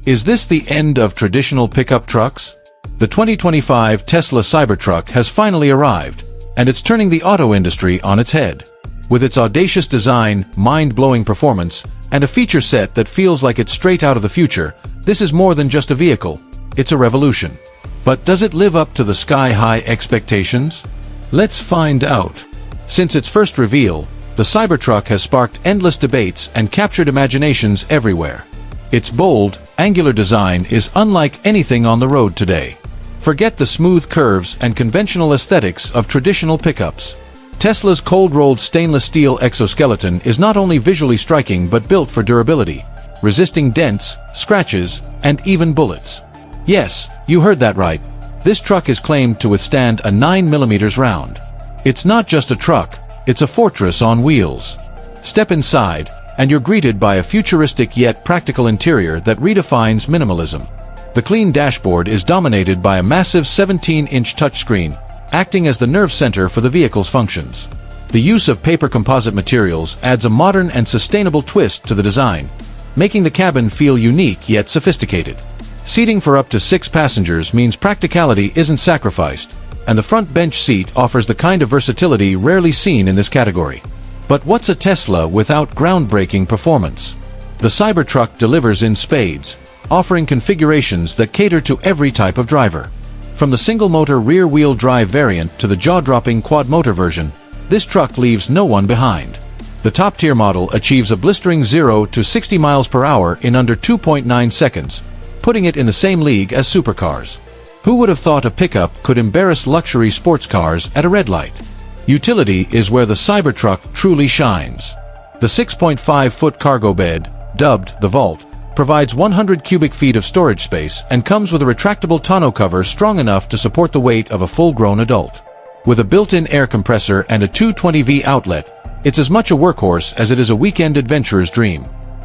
Is this the end of traditional pickup trucks? The 2025 Tesla Cybertruck has finally arrived, and it's turning the auto industry on its head. With its audacious design, mind-blowing performance, and a feature set that feels like it's straight out of the future, this is more than just a vehicle, it's a revolution. But does it live up to the sky-high expectations? Let's find out. Since its first reveal, the Cybertruck has sparked endless debates and captured imaginations everywhere. Its bold, angular design is unlike anything on the road today. Forget the smooth curves and conventional aesthetics of traditional pickups. Tesla's cold-rolled stainless steel exoskeleton is not only visually striking but built for durability, resisting dents, scratches, and even bullets. Yes, you heard that right. This truck is claimed to withstand a 9mm round. It's not just a truck, it's a fortress on wheels. Step inside, and you're greeted by a futuristic yet practical interior that redefines minimalism. The clean dashboard is dominated by a massive 17-inch touchscreen, acting as the nerve center for the vehicle's functions. The use of paper composite materials adds a modern and sustainable twist to the design, making the cabin feel unique yet sophisticated. Seating for up to 6 passengers means practicality isn't sacrificed, and the front bench seat offers the kind of versatility rarely seen in this category. But what's a Tesla without groundbreaking performance? The Cybertruck delivers in spades, offering configurations that cater to every type of driver. From the single-motor rear-wheel drive variant to the jaw-dropping quad-motor version, this truck leaves no one behind. The top-tier model achieves a blistering 0 to 60 miles per hour in under 2.9 seconds, putting it in the same league as supercars. Who would have thought a pickup could embarrass luxury sports cars at a red light? Utility is where the Cybertruck truly shines. The 6.5-foot cargo bed, dubbed the Vault, provides 100 cubic feet of storage space and comes with a retractable tonneau cover strong enough to support the weight of a full-grown adult. With a built-in air compressor and a 220V outlet, it's as much a workhorse as it is a weekend adventurer's dream.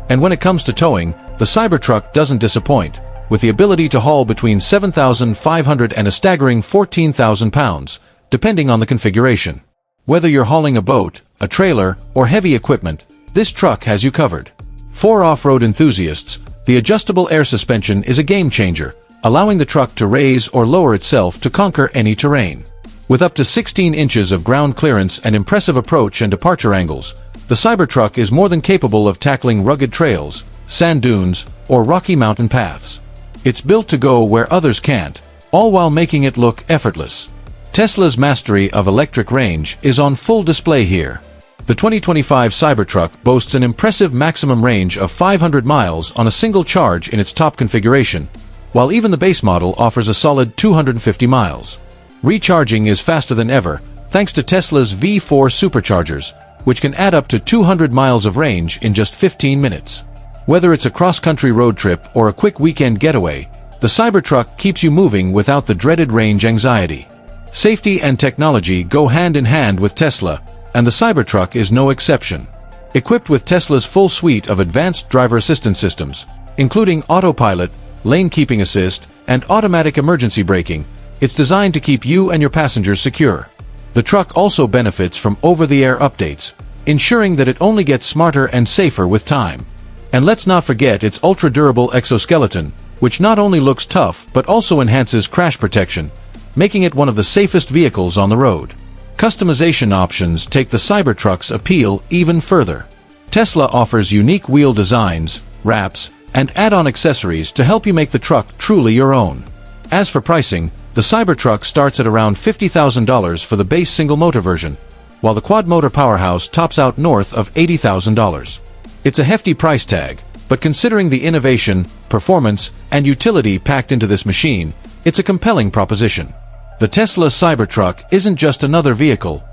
And when it comes to towing, the Cybertruck doesn't disappoint, with the ability to haul between 7,500 and a staggering 14,000 pounds, depending on the configuration. Whether you're hauling a boat, a trailer, or heavy equipment, this truck has you covered. For off-road enthusiasts, the adjustable air suspension is a game-changer, allowing the truck to raise or lower itself to conquer any terrain. With up to 16 inches of ground clearance and impressive approach and departure angles, the Cybertruck is more than capable of tackling rugged trails, sand dunes, or rocky mountain paths. It's built to go where others can't, all while making it look effortless. Tesla's mastery of electric range is on full display here. The 2025 Cybertruck boasts an impressive maximum range of 500 miles on a single charge in its top configuration, while even the base model offers a solid 250 miles. Recharging is faster than ever, thanks to Tesla's V4 superchargers, which can add up to 200 miles of range in just 15 minutes. Whether it's a cross-country road trip or a quick weekend getaway, the Cybertruck keeps you moving without the dreaded range anxiety. Safety and technology go hand in hand with Tesla, and the Cybertruck is no exception. Equipped with Tesla's full suite of advanced driver assistance systems, including Autopilot, lane keeping assist, and automatic emergency braking, it's designed to keep you and your passengers secure. The truck also benefits from over-the-air updates, ensuring that it only gets smarter and safer with time. And let's not forget its ultra-durable exoskeleton, which not only looks tough but also enhances crash protection, making it one of the safest vehicles on the road. Customization options take the Cybertruck's appeal even further. Tesla offers unique wheel designs, wraps, and add-on accessories to help you make the truck truly your own. As for pricing, the Cybertruck starts at around $50,000 for the base single-motor version, while the quad-motor powerhouse tops out north of $80,000. It's a hefty price tag, but considering the innovation, performance, and utility packed into this machine, it's a compelling proposition. The Tesla Cybertruck isn't just another vehicle,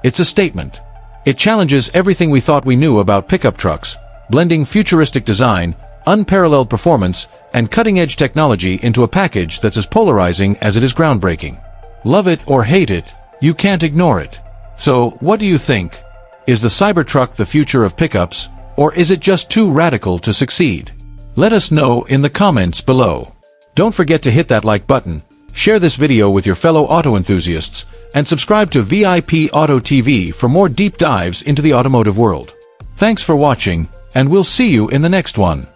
it's a statement. It challenges everything we thought we knew about pickup trucks, blending futuristic design, unparalleled performance, and cutting-edge technology into a package that's as polarizing as it is groundbreaking. Love it or hate it, you can't ignore it. So, what do you think? Is the Cybertruck the future of pickups, or is it just too radical to succeed? Let us know in the comments below. Don't forget to hit that like button, share this video with your fellow auto enthusiasts, and subscribe to VIP Auto TV for more deep dives into the automotive world. Thanks for watching, and we'll see you in the next one.